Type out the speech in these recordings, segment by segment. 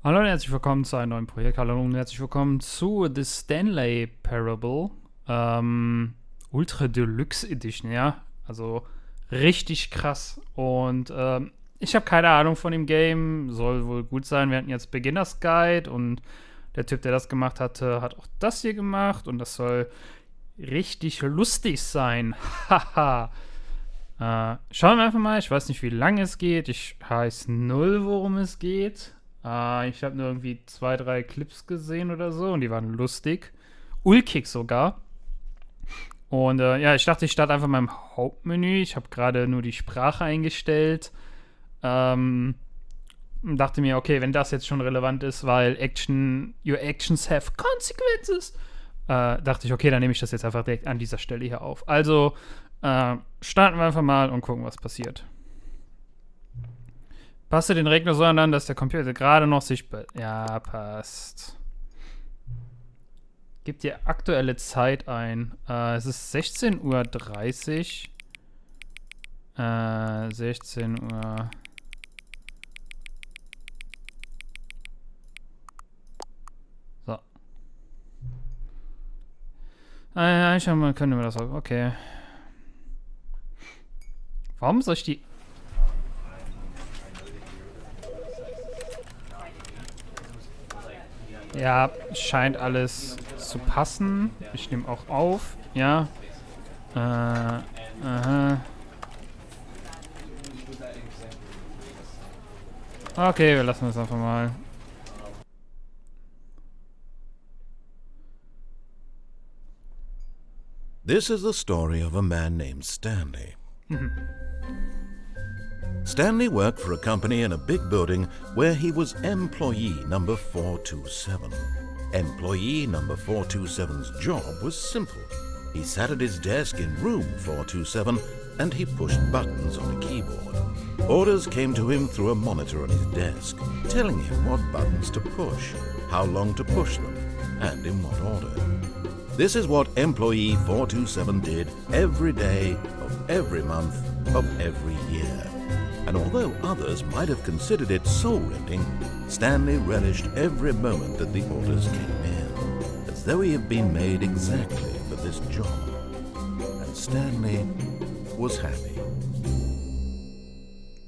Hallo und herzlich willkommen zu einem neuen Projekt. Hallo und herzlich willkommen zu The Stanley Parable. Ultra Deluxe Edition, ja. Also richtig krass. Und ich habe keine Ahnung von dem Game. Soll wohl gut sein. Wir hatten jetzt Beginners Guide und der Typ, der das gemacht hatte, hat auch das hier gemacht. Und das soll richtig lustig sein. Haha. Schauen wir einfach mal. Ich weiß nicht, wie lange es geht. Ich weiß null, worum es geht. Ich habe nur irgendwie 2, 3 Clips gesehen oder so und die waren lustig. Ulkig sogar. Und ja, ich dachte, ich starte einfach mal im Hauptmenü. Ich habe gerade nur die Sprache eingestellt. Dachte mir, okay, wenn das jetzt schon relevant ist, weil your actions have consequences, dachte ich, okay, dann nehme ich das jetzt einfach direkt an dieser Stelle hier auf. Also starten wir einfach mal und gucken, was passiert. Passe den Regler so an, dass der Computer gerade noch sichtbar. Ja, passt. Gib dir aktuelle Zeit ein. Es ist 16:30 Uhr. 16 Uhr. So. Schau mal, können wir das auch. Okay. Warum soll ich die. Ja, scheint alles zu passen. Ich nehme auch auf, ja. Okay, wir lassen das einfach mal. This is the story of a man named Stanley. Stanley worked for a company in a big building where he was employee number 427. Employee number 427's job was simple. He sat at his desk in room 427 and he pushed buttons on a keyboard. Orders came to him through a monitor on his desk, telling him what buttons to push, how long to push them, and in what order. This is what employee 427 did every day of every month of every year. And although others might have considered it soul-rending, Stanley relished every moment that the orders came in, as though he had been made exactly for this job. And Stanley was happy.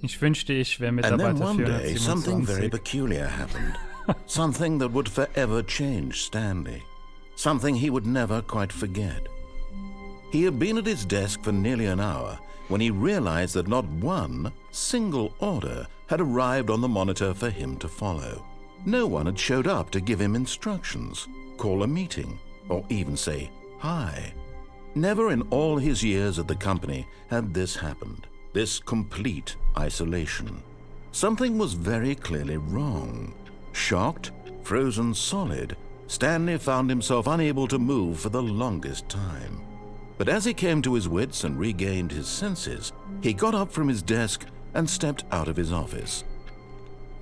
Ich wünschte, ich wäre And Mitarbeiter then one day, 427. something very peculiar happened. Something that would forever change Stanley. Something he would never quite forget. He had been at his desk for nearly an hour when he realized that not one single order had arrived on the monitor for him to follow. No one had showed up to give him instructions, call a meeting, or even say hi. Never in all his years at the company had this happened, this complete isolation. Something was very clearly wrong. Shocked, frozen solid, Stanley found himself unable to move for the longest time. But as he came to his wits and regained his senses, he got up from his desk and stepped out of his office.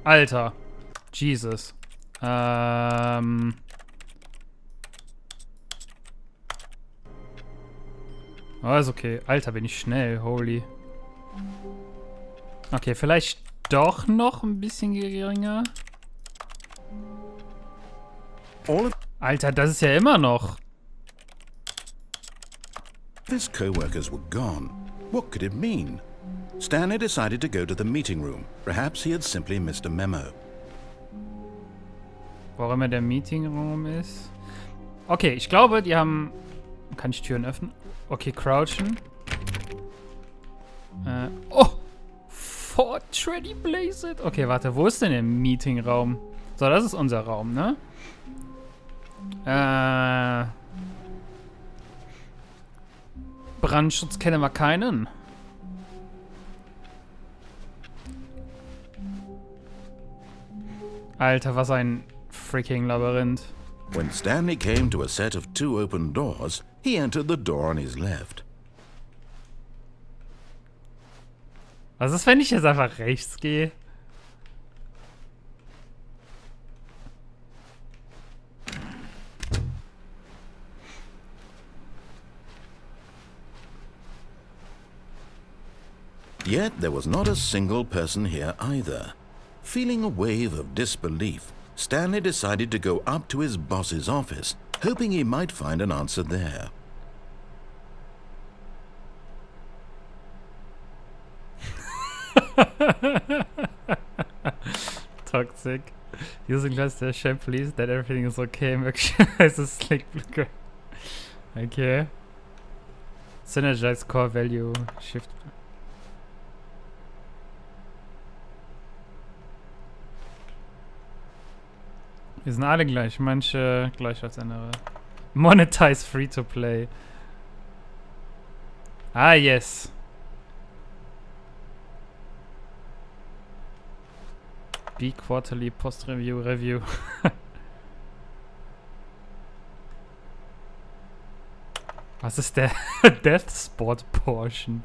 Alter. Jesus. Oh, ist okay. Alter, bin ich schnell. Holy. Okay, vielleicht doch noch ein bisschen geringer. Alter, das ist ja immer noch. His co-workers were gone. What could it mean? Stanley decided to go to the meeting room. Perhaps he had simply missed a memo. Wo immer der Meetingraum ist. Okay, ich glaube, die haben... Kann ich Türen öffnen? Okay, crouchen. Oh! Fort Treddy Blaze it. Okay, warte, wo ist denn der Meetingraum? So, das ist unser Raum, ne? Brandschutz kennen wir keinen. Alter, was ein freaking Labyrinth. When Stanley came to a set of 2 open doors, he entered the door on his left. Was ist, wenn ich jetzt einfach rechts gehe? Yet there was not a single person here either. Feeling a wave of disbelief, Stanley decided to go up to his boss's office, hoping he might find an answer there. Toxic. Using less the shame, please, that everything is okay. Möglicherweise slick blue. Okay. Synergize core value. Shift. Wir sind alle gleich, manche gleich als andere. Monetize free to play. Ah, yes. B quarterly post review. Was ist der Death Spot Portion?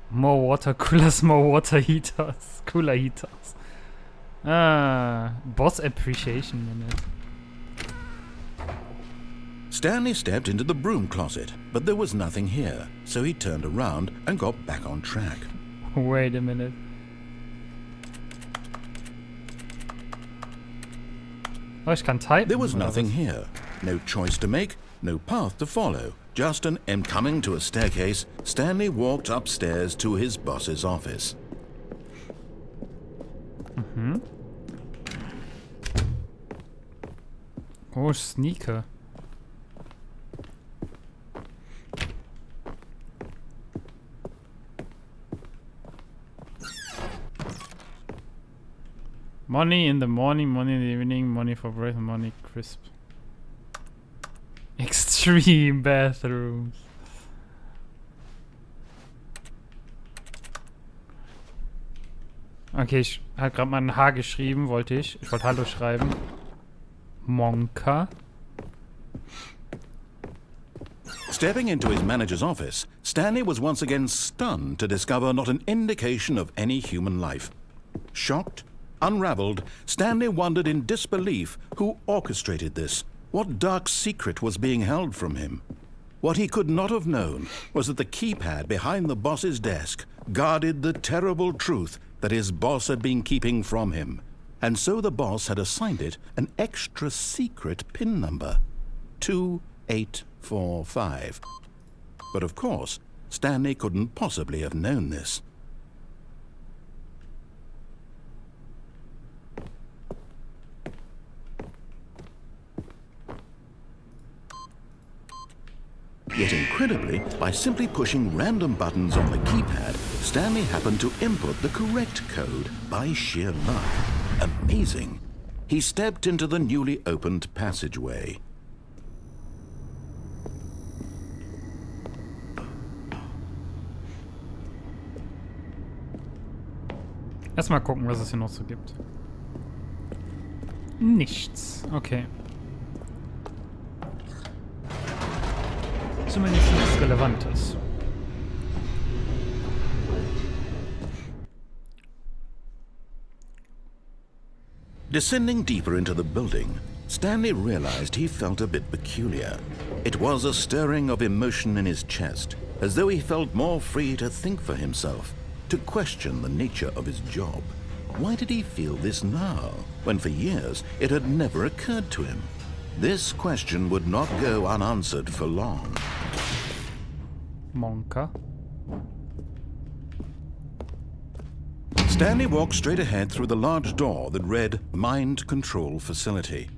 More water coolers, more water heaters. Cooler heaters. Ah, boss appreciation minute. Stanley stepped into the broom closet, but there was nothing here, so he turned around and got back on track. Wait a minute. Oh, ich kann typen. There was nothing here. No choice to make, no path to follow. Just an coming to a staircase, Stanley walked upstairs to his boss's office. Mhm. Oh, Sneaker. Money in the morning, money in the evening, money for bread, money crisp. Extreme bathrooms. Okay, ich habe gerade mal ein H geschrieben, wollte ich. Ich wollte Hallo schreiben. Monka. Stepping into his manager's office, Stanley was once again stunned to discover not an indication of any human life. Shocked, unraveled, Stanley wondered in disbelief who orchestrated this. What dark secret was being held from him? What he could not have known was that the keypad behind the boss's desk guarded the terrible truth that his boss had been keeping from him. And so the boss had assigned it an extra secret PIN number. 2845. But of course, Stanley couldn't possibly have known this. Yet incredibly, by simply pushing random buttons on the keypad, Stanley happened to input the correct code by sheer luck. Amazing. He stepped into the newly opened passageway. Erstmal gucken, was es hier noch so gibt. Nichts. Okay. Zumindest nichts Relevantes. Descending deeper into the building, Stanley realized he felt a bit peculiar. It was a stirring of emotion in his chest, as though he felt more free to think for himself, to question the nature of his job. Why did he feel this now, when for years it had never occurred to him? This question would not go unanswered for long. Monka. Stanley walked straight ahead through the large door that read Mind Control Facility.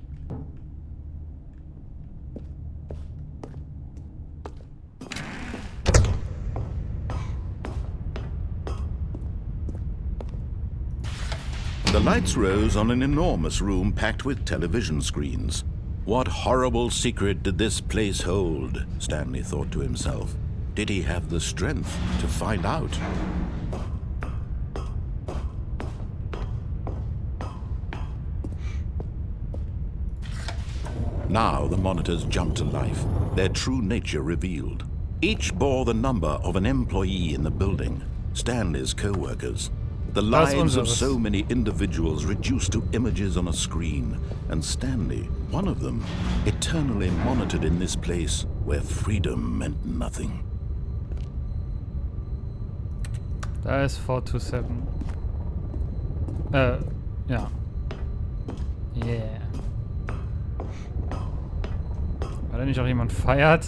The lights rose on an enormous room packed with television screens. What horrible secret did this place hold? Stanley thought to himself. Did he have the strength to find out? Now the monitors jumped to life, their true nature revealed. Each bore the number of an employee in the building, Stanley's co-workers. The lives of so many individuals reduced to images on a screen, and Stanley, one of them, eternally monitored in this place where freedom meant nothing. Da ist 427. Ja. Yeah. War da nicht auch jemand feiert?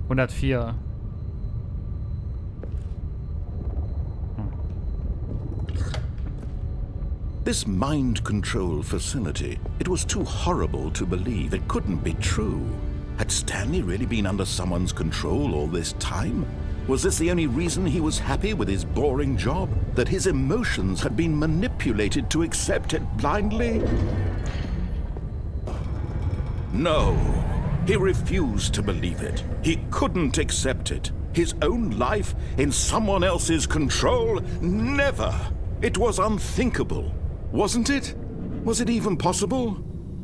104. This mind control facility, it was too horrible to believe. It couldn't be true. Had Stanley really been under someone's control all this time? Was this the only reason he was happy with his boring job? That his emotions had been manipulated to accept it blindly? No. He refused to believe it. He couldn't accept it. His own life in someone else's control? Never. It was unthinkable. Wasn't it? Was it even possible?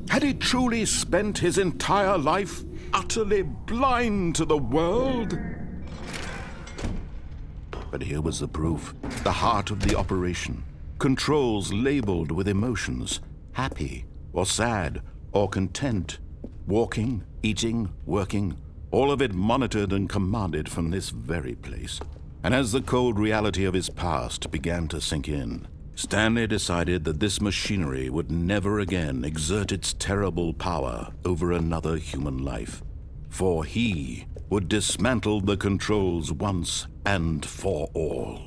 Had he truly spent his entire life utterly blind to the world? But here was the proof. The heart of the operation. Controls labeled with emotions. Happy, or sad, or content. Walking, eating, working. All of it monitored and commanded from this very place. And as the cold reality of his past began to sink in, Stanley decided that this machinery would never again exert its terrible power over another human life. For he would dismantle the controls once and for all.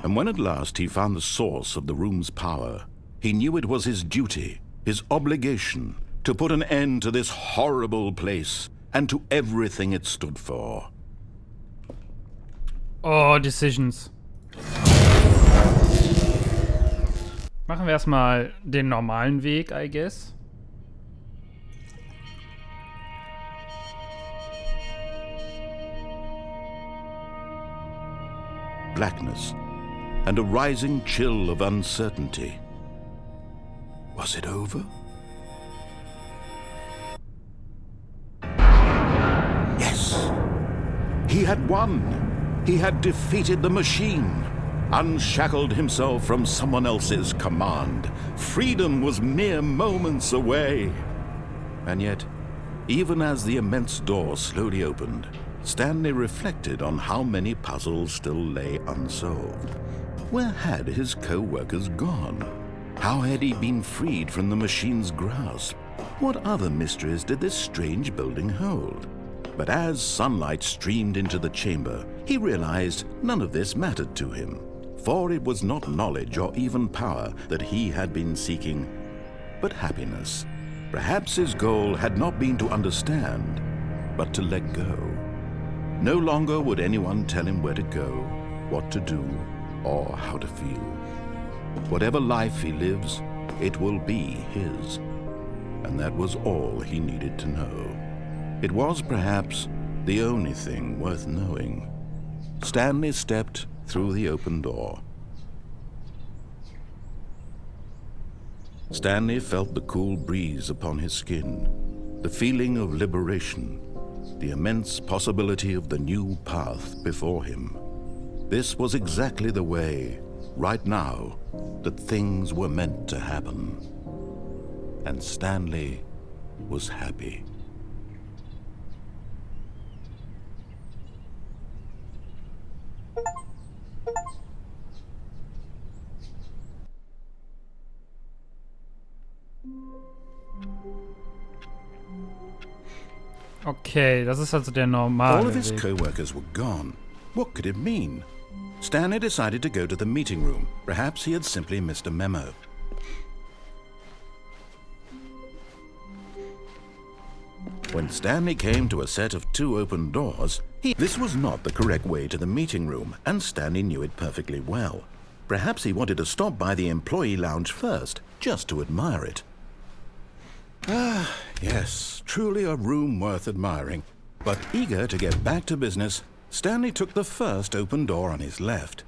And when at last he found the source of the room's power, he knew it was his duty, his obligation, to put an end to this horrible place and to everything it stood for. Oh, Decisions. Machen wir erstmal den normalen Weg, I guess. Blackness. And a rising chill of uncertainty. Was it over? Yes! He had won! He had defeated the machine, unshackled himself from someone else's command. Freedom was mere moments away. And yet, even as the immense door slowly opened, Stanley reflected on how many puzzles still lay unsolved. Where had his co-workers gone? How had he been freed from the machine's grasp? What other mysteries did this strange building hold? But as sunlight streamed into the chamber, he realized none of this mattered to him, for it was not knowledge or even power that he had been seeking, but happiness. Perhaps his goal had not been to understand, but to let go. No longer would anyone tell him where to go, what to do, or how to feel. Whatever life he lives, it will be his. And that was all he needed to know. It was perhaps the only thing worth knowing. Stanley stepped through the open door. Stanley felt the cool breeze upon his skin, the feeling of liberation, the immense possibility of the new path before him. This was exactly the way, right now, that things were meant to happen. And Stanley was happy. Okay, das ist also der normale All of his Weg. co-workers were gone. What could it mean? Stanley decided to go to the meeting room. Perhaps he had simply missed a memo. When Stanley came to a set of 2 open doors, this was not the correct way to the meeting room, and Stanley knew it perfectly well. Perhaps he wanted to stop by the employee lounge first, just to admire it. Ah, yes, truly a room worth admiring. But eager to get back to business, Stanley took the first open door on his left.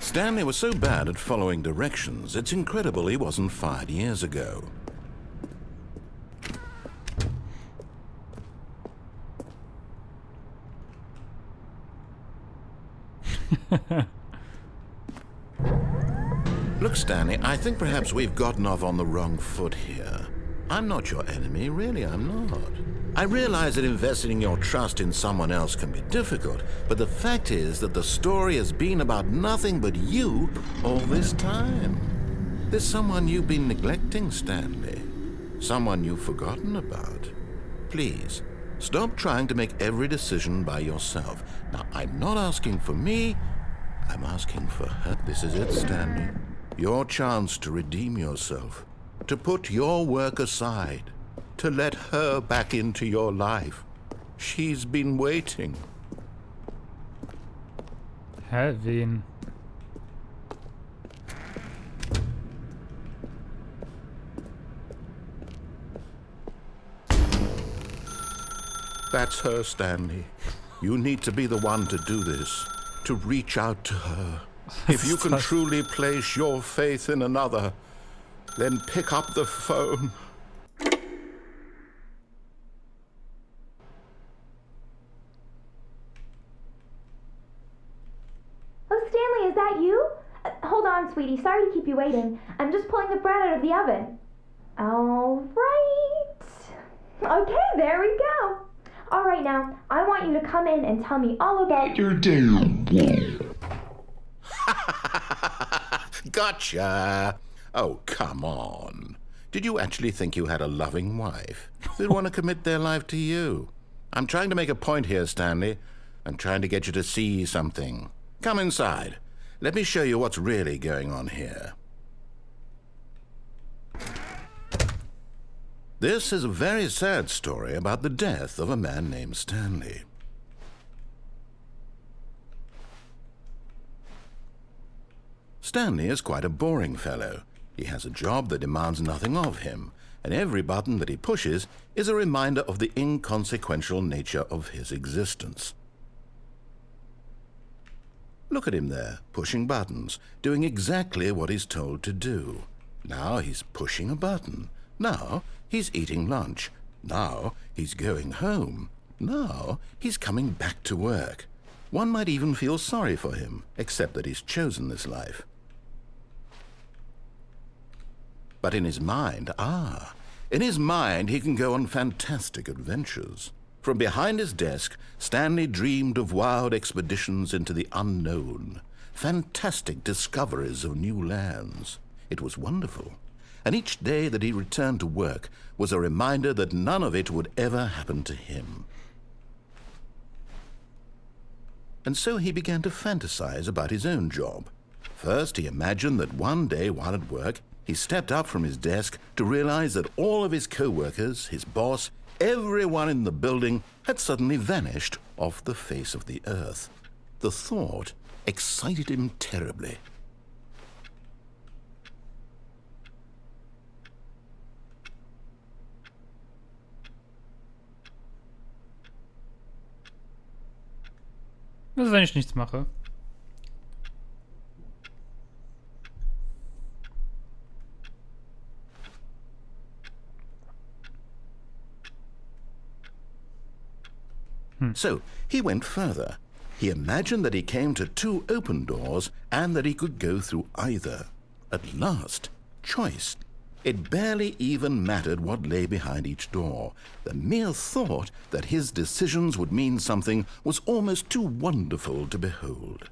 Stanley was so bad at following directions, it's incredible he wasn't fired years ago. Look, Stanley, I think perhaps we've gotten off on the wrong foot here. I'm not your enemy, really, I'm not. I realize that investing your trust in someone else can be difficult, but the fact is that the story has been about nothing but you all this time. There's someone you've been neglecting, Stanley. Someone you've forgotten about. Please, stop trying to make every decision by yourself. Now, I'm not asking for me, I'm asking for her. This is it, Stanley. Your chance to redeem yourself. To put your work aside. To let her back into your life. She's been waiting. Hä, wen? That's her, Stanley. You need to be the one to do this. To reach out to her. If you can truly place your faith in another, then pick up the phone. Oh, Stanley, is that you? Hold on, sweetie. Sorry to keep you waiting. I'm just pulling the bread out of the oven. All right. Okay, there we go. All right, now, I want you to come in and tell me all about your day. Gotcha. Oh, come on. Did you actually think you had a loving wife who'd want to commit their life to you? I'm trying to make a point here, Stanley. I'm trying to get you to see something. Come inside. Let me show you what's really going on here. This is a very sad story about the death of a man named Stanley. Stanley is quite a boring fellow. He has a job that demands nothing of him, and every button that he pushes is a reminder of the inconsequential nature of his existence. Look at him there, pushing buttons, doing exactly what he's told to do. Now he's pushing a button. Now he's eating lunch. Now he's going home. Now he's coming back to work. One might even feel sorry for him, except that he's chosen this life. But in his mind, he can go on fantastic adventures. From behind his desk, Stanley dreamed of wild expeditions into the unknown, fantastic discoveries of new lands. It was wonderful. And each day that he returned to work was a reminder that none of it would ever happen to him. And so he began to fantasize about his own job. First, he imagined that one day while at work, he stepped up from his desk to realize that all of his co-workers, his boss, everyone in the building had suddenly vanished off the face of the earth. The thought excited him terribly. Was ist, wenn ich nichts mache? So he went further. He imagined that he came to two open doors and that he could go through either. At last, choice. It barely even mattered what lay behind each door. The mere thought that his decisions would mean something was almost too wonderful to behold.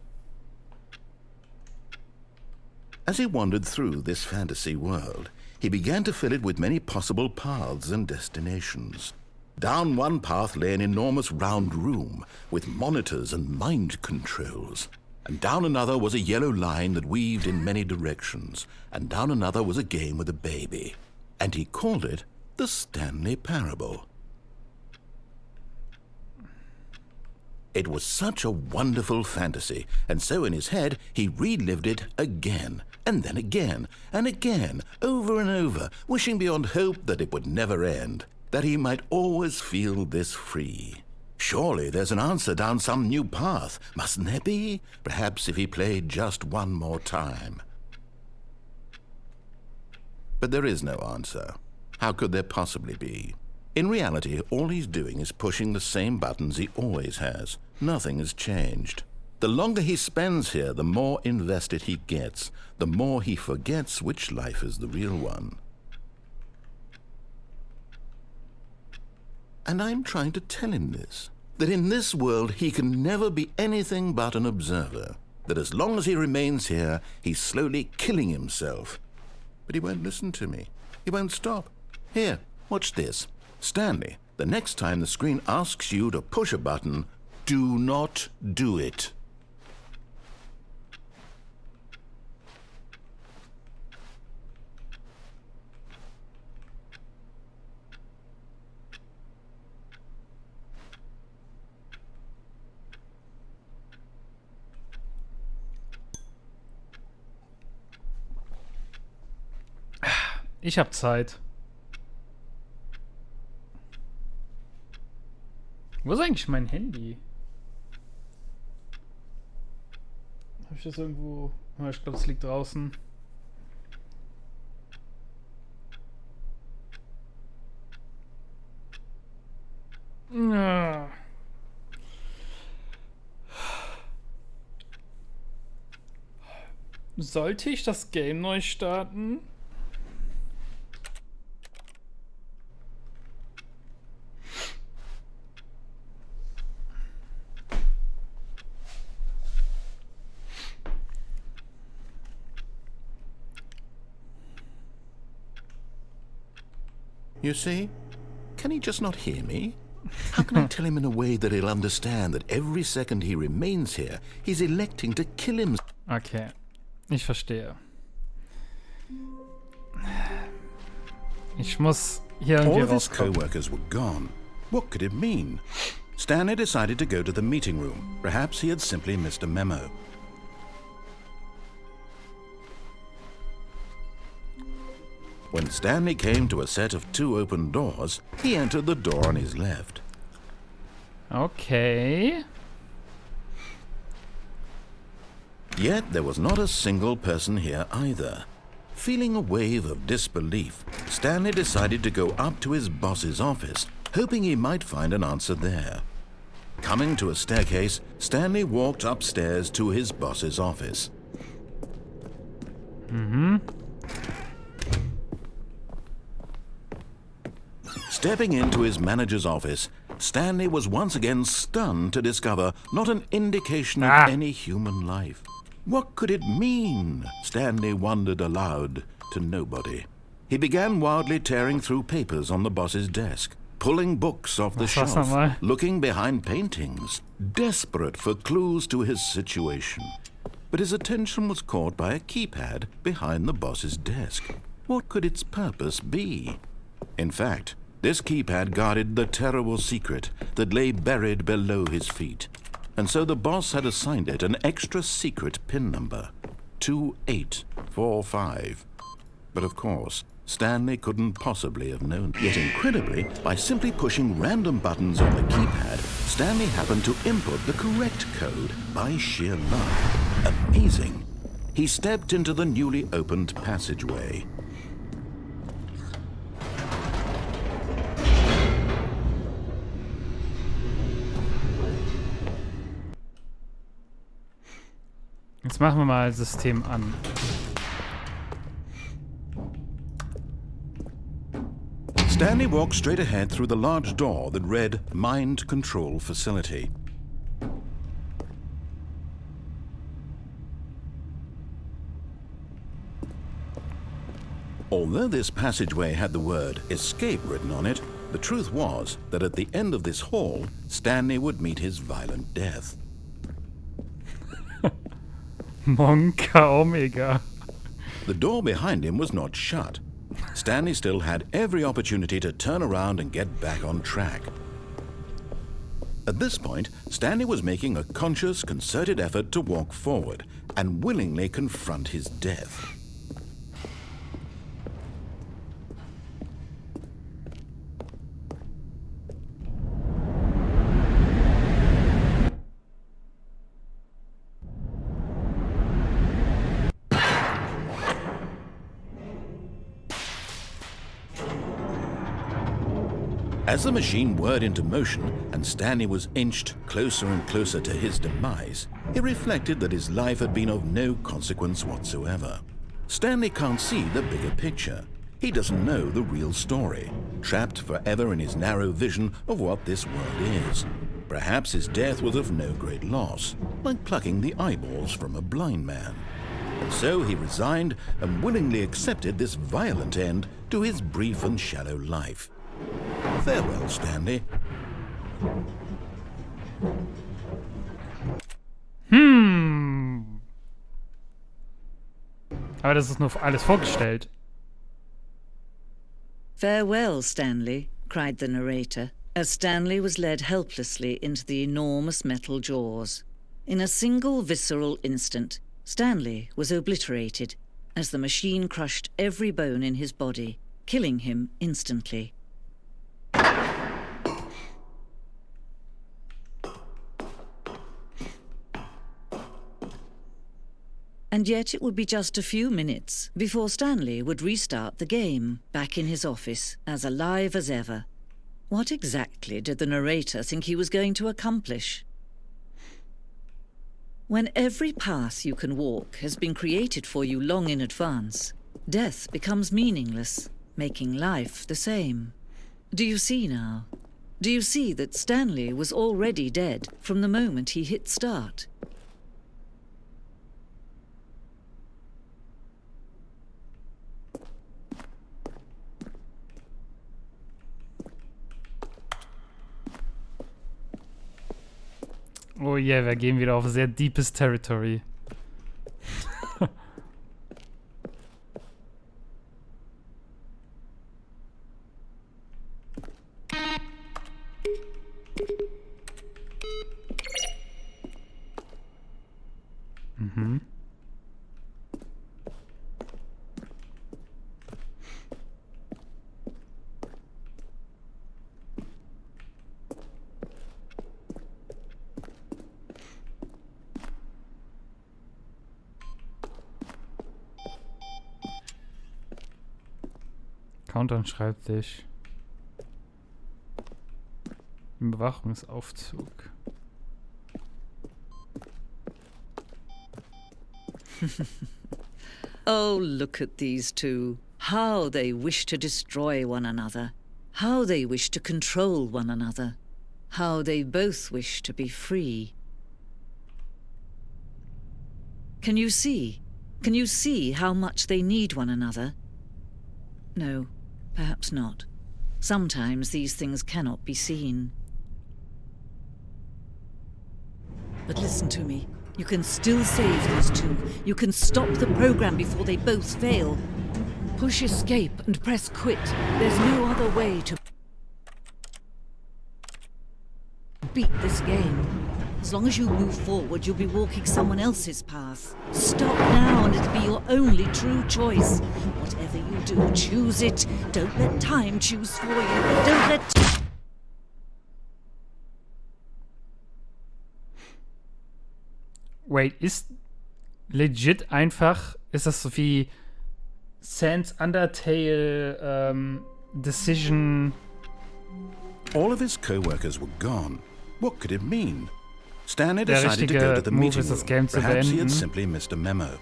As he wandered through this fantasy world, he began to fill it with many possible paths and destinations. Down one path lay an enormous round room with monitors and mind controls. And down another was a yellow line that weaved in many directions. And down another was a game with a baby. And he called it the Stanley Parable. It was such a wonderful fantasy, and so in his head he relived it again, and then again, and again, over and over, wishing beyond hope that it would never end, that he might always feel this free. Surely there's an answer down some new path, mustn't there be? Perhaps if he played just one more time. But there is no answer. How could there possibly be? In reality, all he's doing is pushing the same buttons he always has. Nothing has changed. The longer he spends here, the more invested he gets, the more he forgets which life is the real one. And I'm trying to tell him this, that in this world he can never be anything but an observer, that as long as he remains here, he's slowly killing himself. But he won't listen to me. He won't stop. Here, watch this. Stanley, the next time the screen asks you to push a button, do not do it. Ich hab Zeit. Wo ist eigentlich mein Handy? Hab ich das irgendwo? Oh, ich glaube, es liegt draußen. Ja. Sollte ich das Game neu starten? You see? Can he just not hear me? How can I tell him in a way that he'll understand that every second he remains here, he's electing to kill himself? Okay, ich verstehe. Ich muss hier irgendwie All of his rauskommen. co-workers were gone. What could it mean? Stanley decided to go to the meeting room. Perhaps he had simply missed a memo. When Stanley came to a set of 2 open doors, he entered the door on his left. Okay. Yet there was not a single person here either. Feeling a wave of disbelief, Stanley decided to go up to his boss's office, hoping he might find an answer there. Coming to a staircase, Stanley walked upstairs to his boss's office. Stepping into his manager's office, Stanley was once again stunned to discover not an indication of any human life. What could it mean? Stanley wondered aloud to nobody. He began wildly tearing through papers on the boss's desk, pulling books off the shelf, looking behind paintings, desperate for clues to his situation. But his attention was caught by a keypad behind the boss's desk. What could its purpose be? In fact, this keypad guarded the terrible secret that lay buried below his feet. And so the boss had assigned it an extra secret PIN number, 2845. But of course, Stanley couldn't possibly have known. Yet incredibly, by simply pushing random buttons on the keypad, Stanley happened to input the correct code by sheer luck. Amazing. He stepped into the newly opened passageway. Jetzt machen wir mal System an. Stanley walked straight ahead through the large door that read Mind Control Facility. Although this passageway had the word escape written on it, the truth was that at the end of this hall, Stanley would meet his violent death. Monka Omega. The door behind him was not shut. Stanley still had every opportunity to turn around and get back on track. At this point, Stanley was making a conscious, concerted effort to walk forward and willingly confront his death. As the machine whirred into motion and Stanley was inched closer and closer to his demise, he reflected that his life had been of no consequence whatsoever. Stanley can't see the bigger picture. He doesn't know the real story, trapped forever in his narrow vision of what this world is. Perhaps his death was of no great loss, like plucking the eyeballs from a blind man. And so he resigned and willingly accepted this violent end to his brief and shallow life. Farewell, Stanley. Aber das ist nur alles vorgestellt. Farewell, Stanley, cried the narrator, as Stanley was led helplessly into the enormous metal jaws. In a single visceral instant, Stanley was obliterated as the machine crushed every bone in his body, killing him instantly. And yet it would be just a few minutes before Stanley would restart the game, back in his office, as alive as ever. What exactly did the narrator think he was going to accomplish? When every path you can walk has been created for you long in advance, death becomes meaningless, making life the same. Do you see now? Do you see that Stanley was already dead from the moment he hit start? Oh yeah, wir gehen wieder auf sehr deepes Territory. Countdown Schreibtisch. Im Bewachungsaufzug. Oh, look at these two. How they wish to destroy one another. How they wish to control one another. How they both wish to be free. Can you see? Can you see how much they need one another? No, perhaps not. Sometimes these things cannot be seen. But listen to me. You can still save these two. You can stop the program before they both fail. Push escape and press quit. There's no other way to beat this game. As long as you move forward, you'll be walking someone else's path. Stop now and it'll be your only true choice. Whatever you do, choose it. Don't let time choose for you. Don't let... Wait, ist legit einfach, ist das so wie Sans Undertale Decision? All of his co-workers were gone. What could it mean? Stanley Der decided to go to the Move meeting ist, das room. Game zu Perhaps he had beenden. simply missed a memo.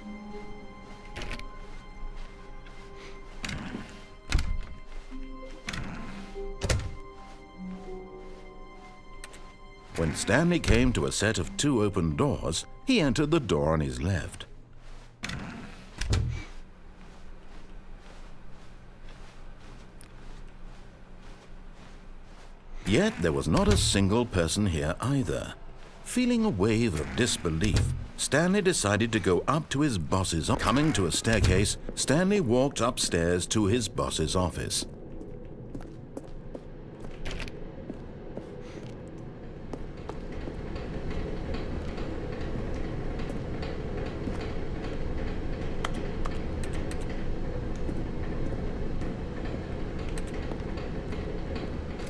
When Stanley came to a set of 2 open doors, he entered the door on his left. Yet there was not a single person here either. Feeling a wave of disbelief, Stanley decided to go up to his boss's office. Coming to a staircase, Stanley walked upstairs to his boss's office.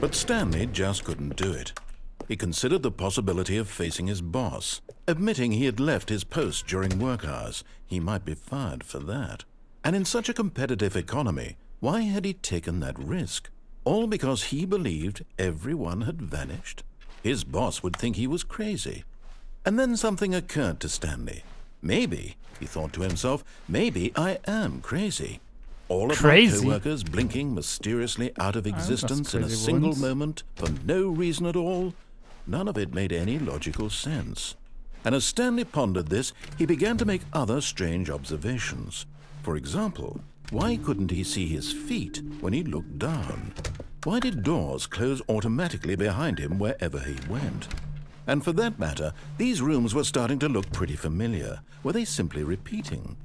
But Stanley just couldn't do it. He considered the possibility of facing his boss. Admitting he had left his post during work hours, he might be fired for that. And in such a competitive economy, why had he taken that risk? All because he believed everyone had vanished. His boss would think he was crazy. And then something occurred to Stanley. Maybe, he thought to himself, maybe I am crazy. All of my co-workers blinking mysteriously out of existence in a single moment for no reason at all. None of it made any logical sense. And as Stanley pondered this, he began to make other strange observations. For example, why couldn't he see his feet when he looked down? Why did doors close automatically behind him wherever he went? And for that matter, these rooms were starting to look pretty familiar. Were they simply repeating?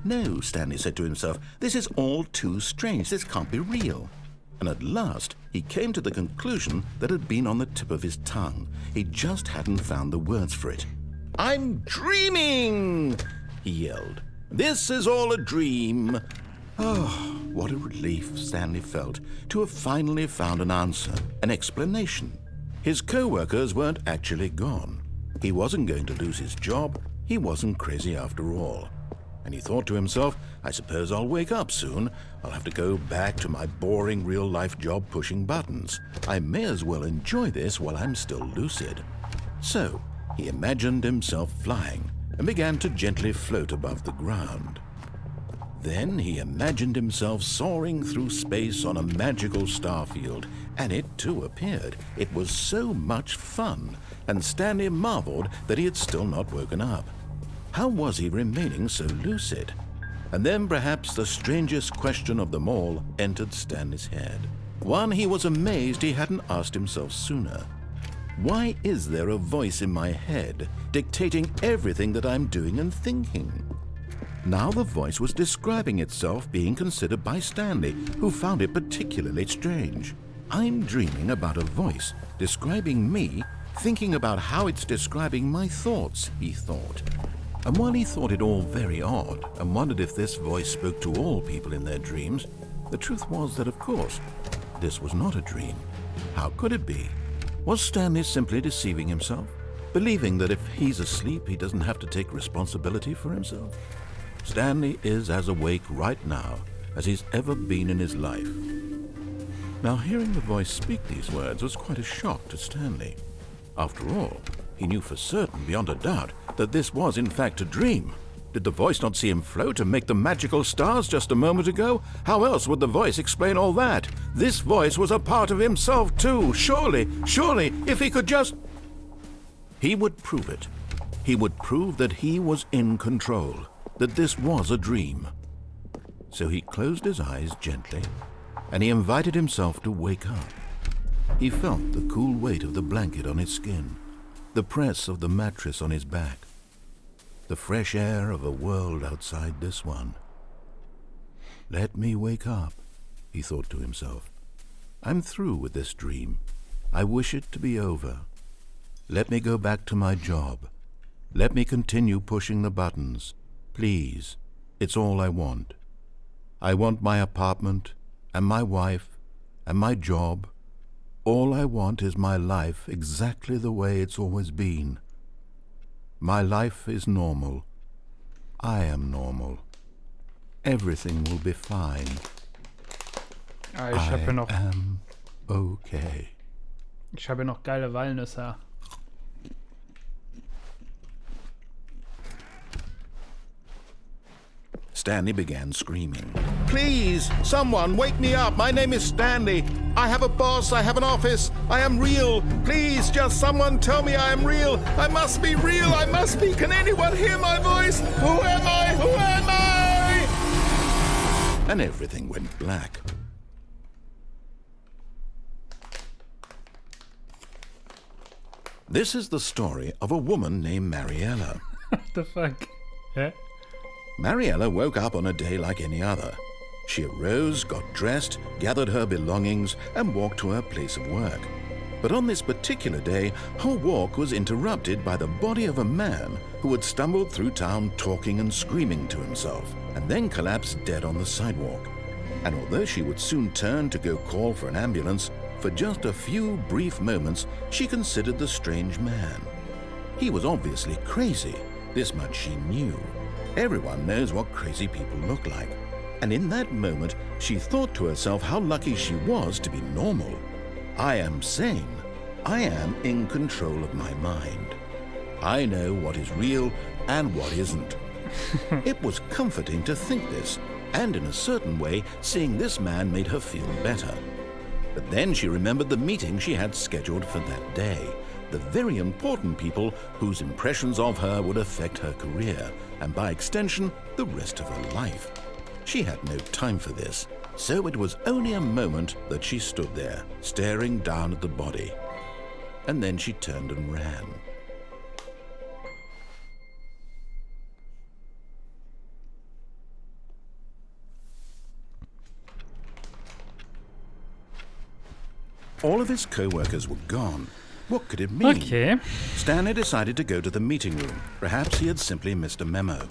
No, Stanley said to himself, this is all too strange. This can't be real. And at last, he came to the conclusion that had been on the tip of his tongue. He just hadn't found the words for it. I'm dreaming, he yelled. This is all a dream. Oh, what a relief Stanley felt to have finally found an answer, an explanation. His co-workers weren't actually gone. He wasn't going to lose his job. He wasn't crazy after all. And he thought to himself, I suppose I'll wake up soon. I'll have to go back to my boring real-life job pushing buttons. I may as well enjoy this while I'm still lucid. So, he imagined himself flying and began to gently float above the ground. Then he imagined himself soaring through space on a magical starfield, and it too appeared. It was so much fun, and Stanley marveled that he had still not woken up. How was he remaining so lucid? And then perhaps the strangest question of them all entered Stanley's head. One he was amazed he hadn't asked himself sooner. Why is there a voice in my head dictating everything that I'm doing and thinking? Now the voice was describing itself being considered by Stanley, who found it particularly strange. I'm dreaming about a voice describing me, thinking about how it's describing my thoughts, he thought. And while he thought it all very odd and wondered if this voice spoke to all people in their dreams, the truth was that, of course, this was not a dream. How could it be? Was Stanley simply deceiving himself, believing that if he's asleep, he doesn't have to take responsibility for himself? Stanley is as awake right now as he's ever been in his life. Now, hearing the voice speak these words was quite a shock to Stanley. After all, he knew for certain, beyond a doubt, that this was in fact a dream. Did the voice not see him float and make the magical stars just a moment ago? How else would the voice explain all that? This voice was a part of himself too. Surely, if he could just... He would prove it. He would prove that he was in control, that this was a dream. So he closed his eyes gently, and he invited himself to wake up. He felt the cool weight of the blanket on his skin, the press of the mattress on his back, the fresh air of a world outside this one. Let me wake up, he thought to himself. I'm through with this dream. I wish it to be over. Let me go back to my job. Let me continue pushing the buttons. Please, it's all I want. I want my apartment, and my wife, and my job. All I want is my life exactly the way it's always been. My life is normal. I am normal. Everything will be fine. Ah, ich habe noch, am okay. ich habe noch geile Walnüsse. Stanley began screaming. Please, someone, wake me up. My name is Stanley. I have a boss. I have an office. I am real. Please, just someone tell me I am real. I must be real. I must be. Can anyone hear my voice? Who am I? Who am I? And everything went black. This is the story of a woman named Mariella. What the fuck? Hä? Mariella woke up on a day like any other. She arose, got dressed, gathered her belongings, and walked to her place of work. But on this particular day, her walk was interrupted by the body of a man who had stumbled through town talking and screaming to himself, and then collapsed dead on the sidewalk. And although she would soon turn to go call for an ambulance, for just a few brief moments she considered the strange man. He was obviously crazy, this much she knew. Everyone knows what crazy people look like. And in that moment, she thought to herself how lucky she was to be normal. I am sane. I am in control of my mind. I know what is real and what isn't. It was comforting to think this, and in a certain way, seeing this man made her feel better. But then she remembered the meeting she had scheduled for that day, the very important people whose impressions of her would affect her career, and by extension, the rest of her life. She had no time for this, so it was only a moment that she stood there, staring down at the body. And then she turned and ran. All of his co-workers were gone. What could it mean? Okay. Stanley decided to go to the meeting room. Perhaps he had simply missed a memo.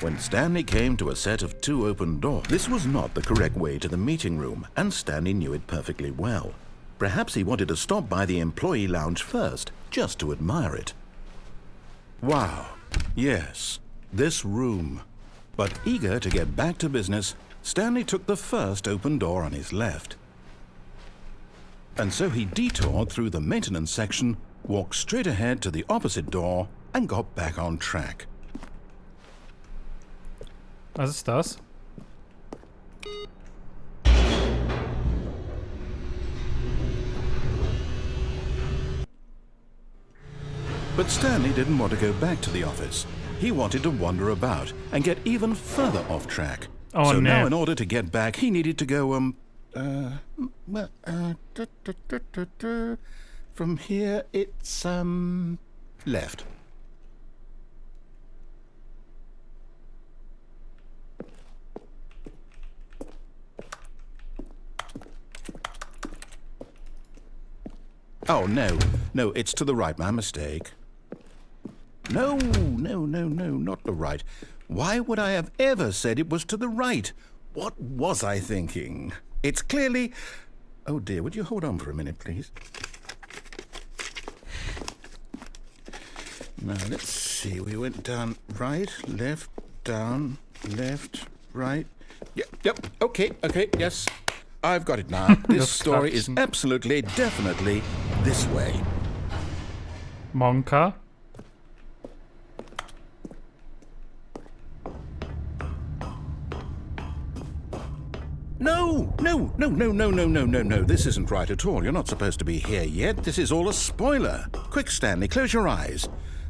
When Stanley came to a set of 2 open doors, this was not the correct way to the meeting room, and Stanley knew it perfectly well. Perhaps he wanted to stop by the employee lounge first, just to admire it. Wow, yes, this room. But eager to get back to business, Stanley took the first open door on his left. And so he detoured through the maintenance section, walked straight ahead to the opposite door, and got back on track. Was ist das? But Stanley didn't want to go back to the office. He wanted to wander about and get even further off track. Oh, so no. now in order to get back, he needed to go, from here it's, left. Oh, no, it's to the right, my mistake. No, not the right. Why would I have ever said it was to the right? What was I thinking? It's clearly... Oh dear, would you hold on for a minute, please? Now, let's see. We went down right, left, down, left, right. Yep, okay, yes. I've got it now. This story is absolutely, definitely this way. Monka. No. This isn't right at all. You're not supposed to be here yet. This is all a spoiler. Quick, Stanley, close your eyes.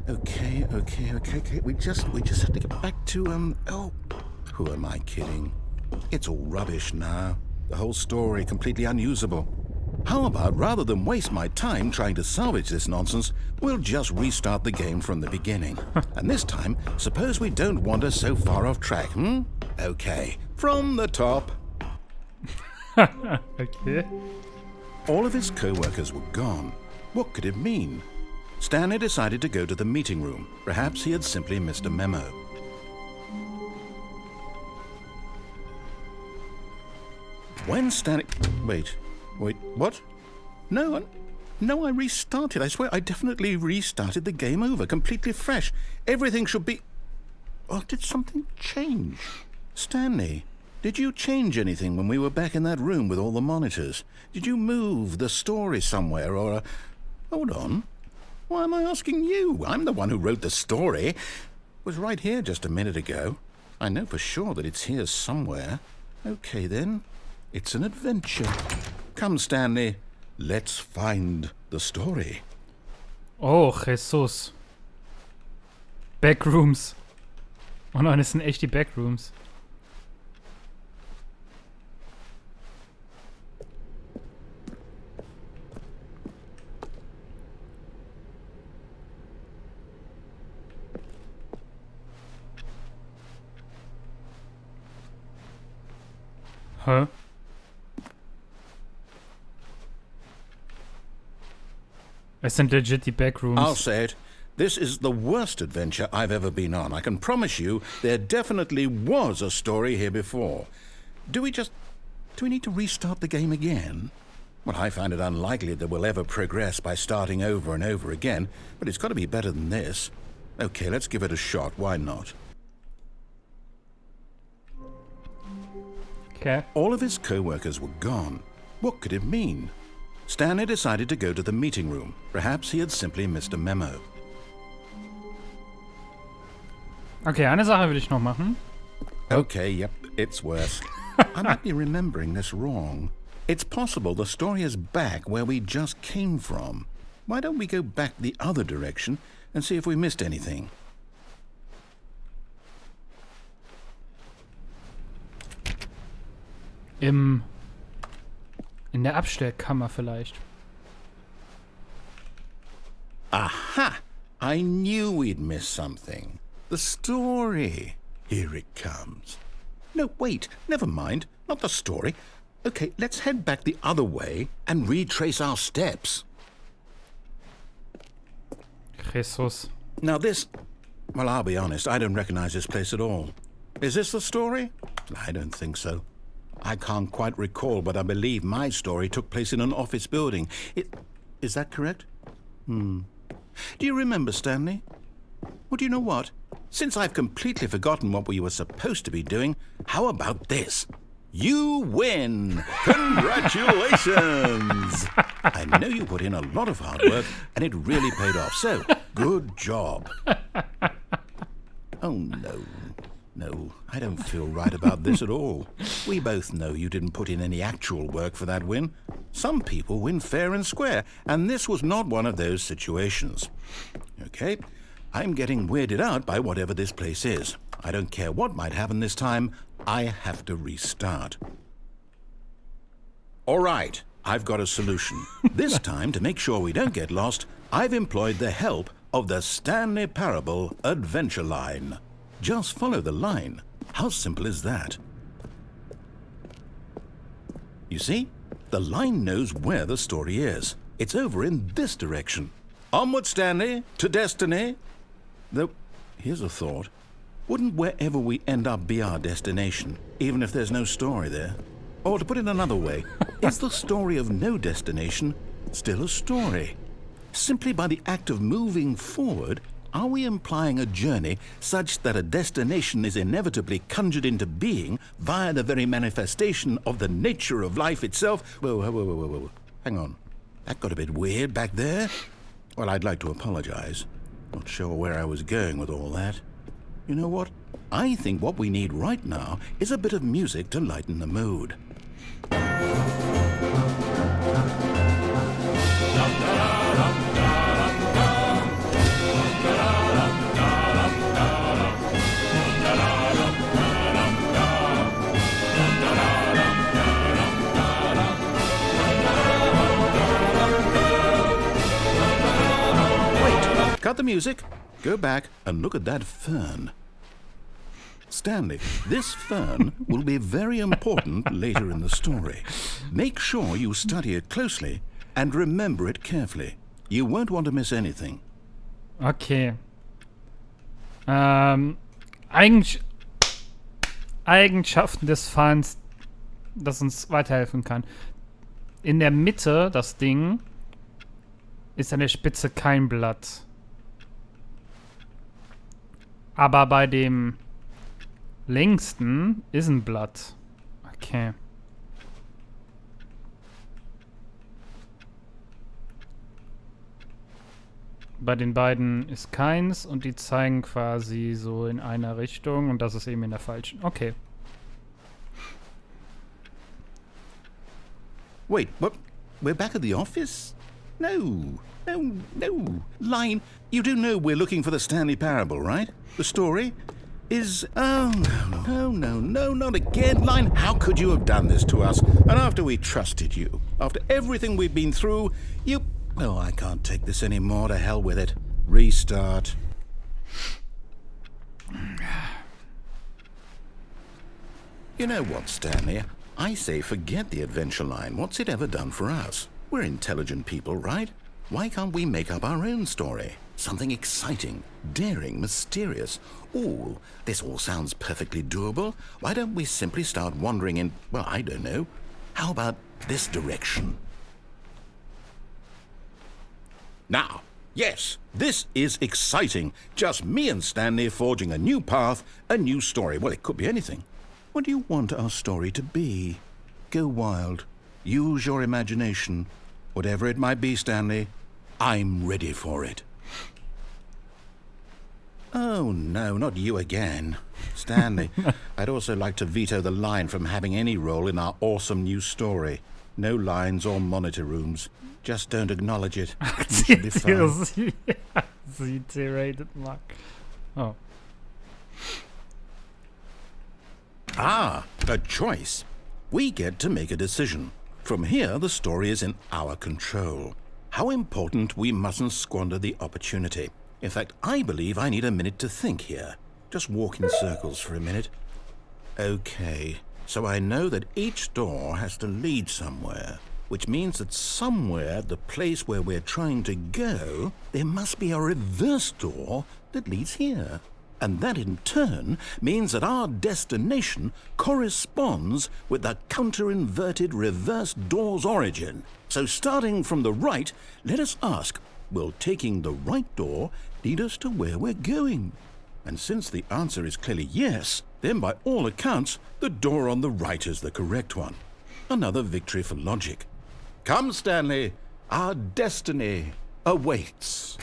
Okay. We just have to get back to, oh, who am I kidding? It's all rubbish now. The whole story completely unusable. How about, rather than waste my time trying to salvage this nonsense, we'll just restart the game from the beginning. And this time, suppose we don't wander so far off track, Okay, from the top. Okay. All of his co-workers were gone. What could it mean? Stanley decided to go to the meeting room. Perhaps he had simply missed a memo. When Stanley... Wait, what? No, I restarted. I swear, I definitely restarted the game over, completely fresh. Everything should be... Oh, did something change? Stanley, did you change anything when we were back in that room with all the monitors? Did you move the story somewhere, or... Hold on. Why am I asking you? I'm the one who wrote the story. It was right here just a minute ago. I know for sure that it's here somewhere. Okay, then. It's an adventure. Come, Stanley. Let's find the story. Oh, Jesus. Backrooms. Oh nein, das sind echt die Backrooms. Hä? Es sind legit die Backrooms. I'll say it. This is the worst adventure I've ever been on. I can promise you there definitely was a story here before. Do we need to restart the game again? Well, I find it unlikely that we'll ever progress by starting over and over again, but it's got to be better than this. Okay, let's give it a shot. Why not? Okay. All of his co-workers were gone. What could it mean? Stanley decided to go to the meeting room. Perhaps he had simply missed a memo. Okay, eine Sache will ich noch machen. Okay, yep, it's worse. I might be remembering this wrong. It's possible the story is back where we just came from. Why don't we go back the other direction and see if we missed anything? In der Abstellkammer vielleicht. Aha! I knew we'd miss something. The story. Here it comes. No, wait, never mind. Not the story. Okay, let's head back the other way and retrace our steps. Jesus. Now this... Well, I'll be honest, I don't recognize this place at all. Is this the story? I don't think so. I can't quite recall, but I believe my story took place in an office building. Is that correct? Do you remember, Stanley? Well, do you know what? Since I've completely forgotten what we were supposed to be doing, how about this? You win! Congratulations! I know you put in a lot of hard work, and it really paid off, so good job. Oh, no. No, I don't feel right about this at all. We both know you didn't put in any actual work for that win. Some people win fair and square, and this was not one of those situations. Okay, I'm getting weirded out by whatever this place is. I don't care what might happen this time. I have to restart. All right, I've got a solution. This time, to make sure we don't get lost, I've employed the help of the Stanley Parable adventure line. Just follow the line. How simple is that? You see, the line knows where the story is. It's over in this direction. Onward, Stanley, to destiny. Though, here's a thought. Wouldn't wherever we end up be our destination, even if there's no story there? Or to put it another way, is the story of no destination still a story? Simply by the act of moving forward, are we implying a journey such that a destination is inevitably conjured into being via the very manifestation of the nature of life itself? Whoa. Hang on. That got a bit weird back there. Well, I'd like to apologize. Not sure where I was going with all that. You know what? I think what we need right now is a bit of music to lighten the mood. Cut the music, go back and look at that fern. Stanley, this fern will be very important later in the story. Make sure you study it closely and remember it carefully. You won't want to miss anything. Okay. Eigenschaften des Fahns, das uns weiterhelfen kann. In der Mitte, das Ding, ist an der Spitze kein Blatt. Aber bei dem längsten ist ein Blatt. Okay. Bei den beiden ist keins und die zeigen quasi so in einer Richtung und das ist eben in der falschen. Okay. Wait, what? We're back at the office? No. Line, you do know we're looking for the Stanley Parable, right? The story is... Oh, no, not again. Line, how could you have done this to us? And after we trusted you, after everything we've been through, you... Oh, I can't take this anymore. To hell with it. Restart. You know what, Stanley? I say forget the adventure line. What's it ever done for us? We're intelligent people, right? Why can't we make up our own story? Something exciting, daring, mysterious. Ooh, this all sounds perfectly doable. Why don't we simply start wandering in, well, I don't know. How about this direction? Now, Yes, this is exciting. Just me and Stanley forging a new path, a new story. Well, it could be anything. What do you want our story to be? Go wild. Use your imagination. Whatever it might be, Stanley, I'm ready for it. Oh, no, not you again. Stanley, I'd also like to veto the line from having any role in our awesome new story. No lines or monitor rooms. Just don't acknowledge it. You should be fine. Sie derated Mark. Oh. Ah, a choice. We get to make a decision. From here, the story is in our control. How important we mustn't squander the opportunity. In fact, I believe I need a minute to think here. Just walk in circles for a minute. Okay, so I know that each door has to lead somewhere, which means that somewhere, the place where we're trying to go, there must be a reverse door that leads here. And that in turn means that our destination corresponds with the counter-inverted reverse door's origin. So starting from the right, let us ask, will taking the right door lead us to where we're going? And since the answer is clearly yes, then by all accounts, the door on the right is the correct one. Another victory for logic. Come, Stanley, our destiny awaits.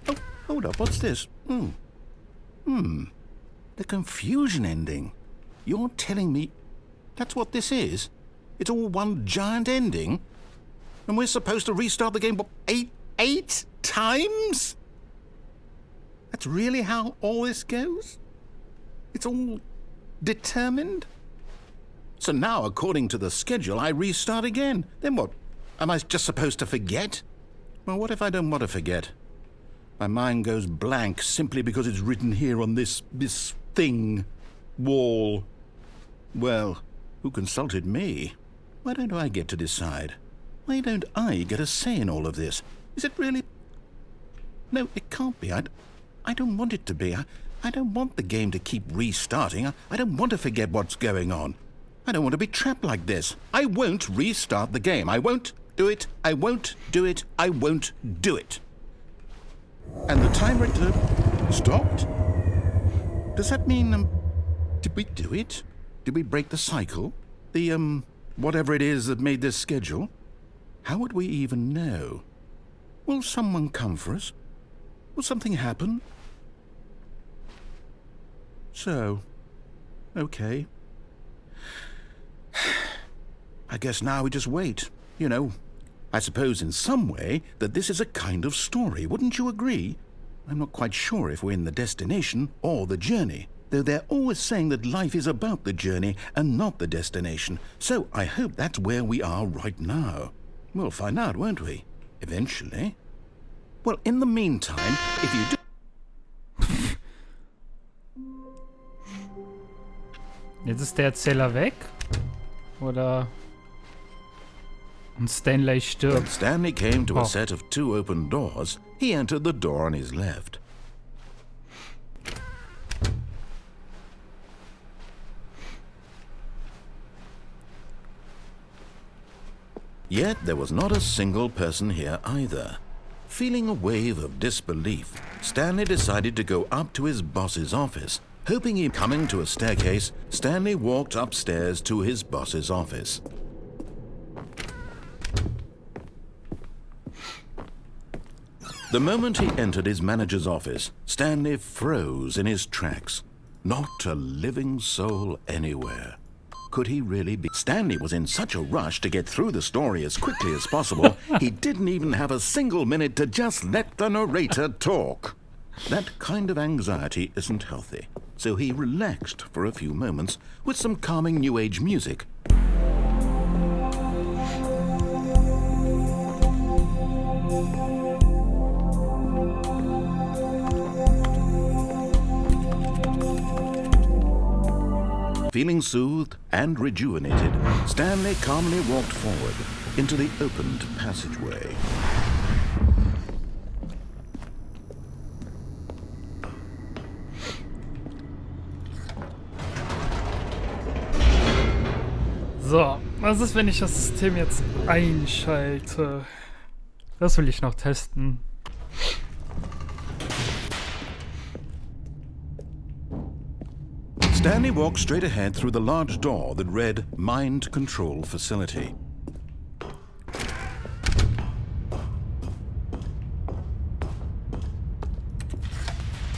Oh, hold up, what's this? The confusion ending. You're telling me that's what this is? It's all one giant ending? And we're supposed to restart the game, what, eight times? That's really how all this goes? It's all determined? So now, according to the schedule, I restart again. Then what? Am I just supposed to forget? Well, what if I don't want to forget? My mind goes blank simply because it's written here on this thing, wall. Well, who consulted me? Why don't I get to decide? Why don't I get a say in all of this? Is it really? No, it can't be. I don't want it to be. I don't want the game to keep restarting. I don't want to forget what's going on. I don't want to be trapped like this. I won't restart the game. I won't do it. I won't do it. I won't do it. And the timer stopped? Does that mean, did we do it? Did we break the cycle? The, whatever it is that made this schedule? How would we even know? Will someone come for us? Will something happen? So, okay. I guess now we just wait, you know. I suppose in some way that this is a kind of story, wouldn't you agree? I'm not quite sure if we're in the destination or the journey, though they're always saying that life is about the journey and not the destination, so I hope that's where we are right now. We'll find out, won't we? Eventually. Well, in the meantime, if you do... Jetzt ist der Erzähler weg? Oder... Und Stanley When stirbt. Stanley came to Oh. a set of 2 open doors, he entered the door on his left. Yet there was not a single person here either. Feeling a wave of disbelief, Stanley decided to go up to his boss's office. Hoping he coming to a staircase, Stanley walked upstairs to his boss's office. The moment he entered his manager's office, Stanley froze in his tracks. Not a living soul anywhere. Could he really be? Stanley was in such a rush to get through the story as quickly as possible, he didn't even have a single minute to just let the narrator talk. That kind of anxiety isn't healthy, so he relaxed for a few moments with some calming New Age music. Feeling soothed and rejuvenated, Stanley calmly walked forward into the opened passageway. So, Was ist, wenn ich das System jetzt einschalte? Das will ich noch testen. Stanley walked straight ahead through the large door that read Mind Control Facility.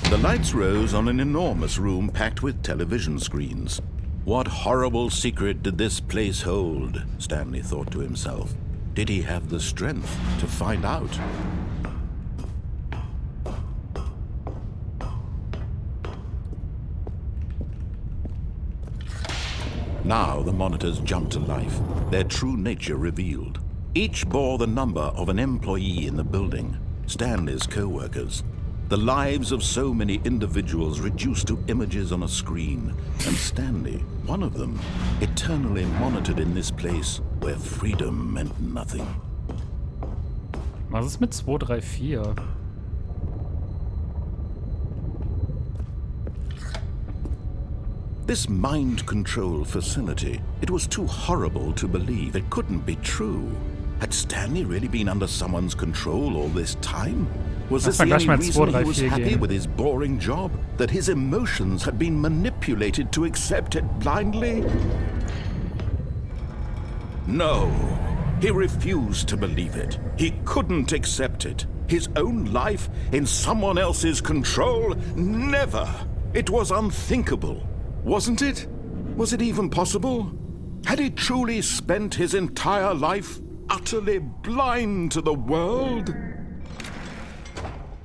The lights rose on an enormous room packed with television screens. What horrible secret did this place hold? Stanley thought to himself. Did he have the strength to find out? Now the monitors jumped to life, their true nature revealed. Each bore the number of an employee in the building, Stanley's co-workers. The lives of so many individuals reduced to images on a screen, and Stanley, one of them, eternally monitored in this place where freedom meant nothing. Was ist mit 234? This mind control facility, it was too horrible to believe. It couldn't be true. Had Stanley really been under someone's control all this time? Was this the only reason he was happy with his boring job? That his emotions had been manipulated to accept it blindly? No, he refused to believe it. He couldn't accept it. His own life in someone else's control? Never! It was unthinkable. Wasn't it? Was it even possible? Had he truly spent his entire life utterly blind to the world?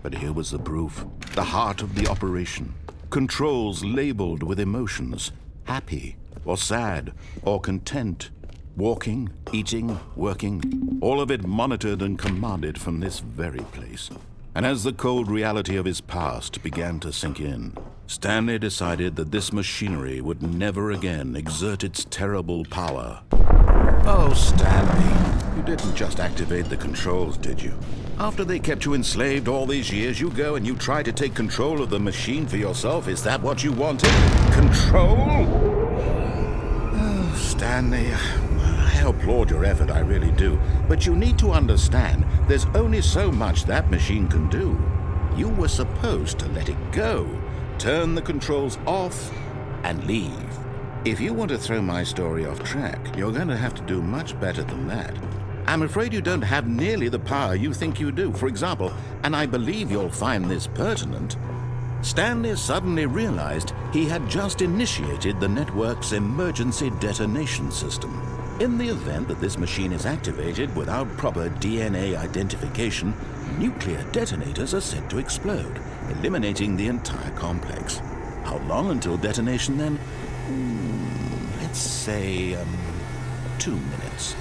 But here was the proof. The heart of the operation. Controls labeled with emotions. Happy, or sad, or content. Walking, eating, working. All of it monitored and commanded from this very place. And as the cold reality of his past began to sink in, Stanley decided that this machinery would never again exert its terrible power. Oh, Stanley, you didn't just activate the controls, did you? After they kept you enslaved all these years, you go and you try to take control of the machine for yourself. Is that what you wanted? Control? Oh, Stanley, I applaud your effort, I really do. But you need to understand, there's only so much that machine can do. You were supposed to let it go, turn the controls off, and leave. If you want to throw my story off track, you're going to have to do much better than that. I'm afraid you don't have nearly the power you think you do. For example, and I believe you'll find this pertinent, Stanley suddenly realized he had just initiated the network's emergency detonation system. In the event that this machine is activated without proper DNA identification, nuclear detonators are said to explode, eliminating the entire complex. How long until detonation then? Let's say, 2 minutes.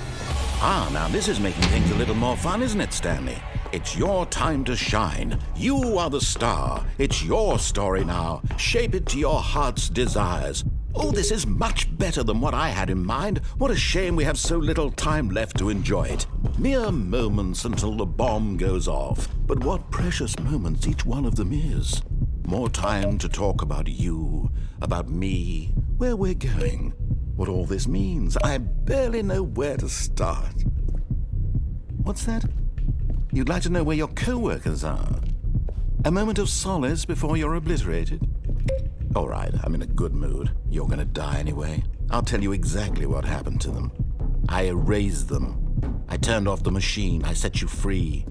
Now this is making things a little more fun, isn't it, Stanley? It's your time to shine. You are the star. It's your story now. Shape it to your heart's desires. Oh, this is much better than what I had in mind. What a shame we have so little time left to enjoy it. Mere moments until the bomb goes off. But what precious moments each one of them is. More time to talk about you, about me, where we're going, what all this means. I barely know where to start. What's that? You'd like to know where your co-workers are? A moment of solace before you're obliterated? All right, I'm in a good mood. You're gonna die anyway. I'll tell you exactly what happened to them. I erased them. I turned off the machine. I set you free.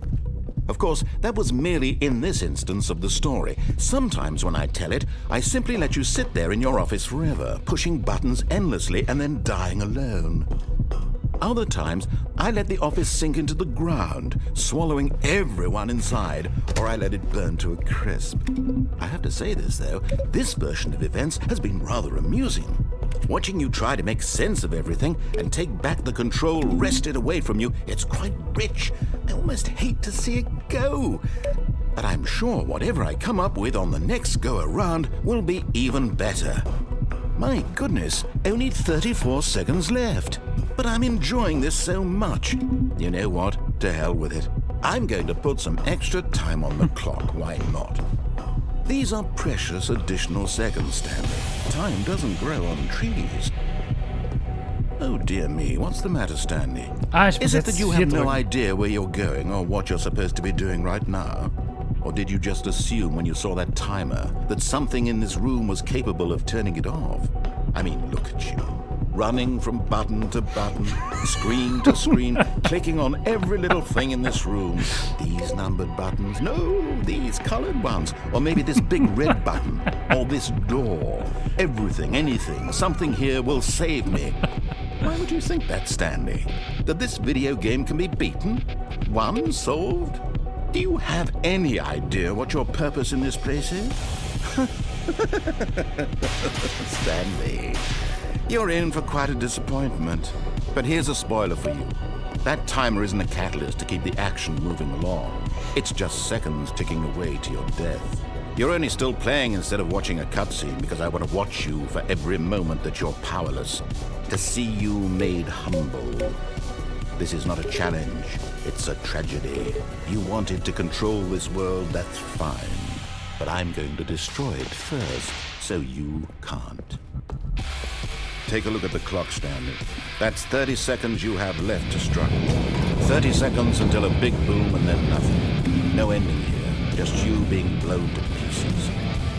Of course, that was merely in this instance of the story. Sometimes when I tell it, I simply let you sit there in your office forever, pushing buttons endlessly and then dying alone. Other times, I let the office sink into the ground, swallowing everyone inside, or I let it burn to a crisp. I have to say this, though, this version of events has been rather amusing. Watching you try to make sense of everything and take back the control wrested away from you, it's quite rich. I almost hate to see it go. But I'm sure whatever I come up with on the next go-around will be even better. My goodness, only 34 seconds left. But I'm enjoying this so much. You know what? To hell with it. I'm going to put some extra time on the clock, why not? These are precious additional seconds, Stanley. Time doesn't grow on trees. Oh dear me, what's the matter, Stanley? Ich Is muss it that jetzt you hier have no drücken. idea where you're going or what you're supposed to be doing right now? Or did you just assume when you saw that timer that something in this room was capable of turning it off? I mean, look at you. Running from button to button, screen to screen, clicking on every little thing in this room. These numbered buttons, no, these colored ones. Or maybe this big red button, or this door. Everything, anything, something here will save me. Why would you think that, Stanley? That this video game can be beaten? Won? Solved? Do you have any idea what your purpose in this place is? Stanley, you're in for quite a disappointment. But here's a spoiler for you. That timer isn't a catalyst to keep the action moving along. It's just seconds ticking away to your death. You're only still playing instead of watching a cutscene because I want to watch you for every moment that you're powerless, to see you made humble. This is not a challenge, it's a tragedy. You wanted to control this world, that's fine. But I'm going to destroy it first, so you can't. Take a look at the clock, Stanley. That's 30 seconds you have left to struggle. 30 seconds until a big boom and then nothing. No ending here, just you being blown to pieces.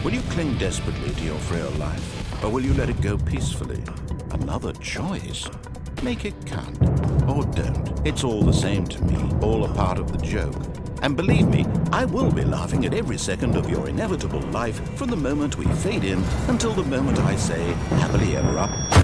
Will you cling desperately to your frail life, or will you let it go peacefully? Another choice. Make it count. Or don't. It's all the same to me, all a part of the joke. And believe me, I will be laughing at every second of your inevitable life from the moment we fade in until the moment I say, happily ever up.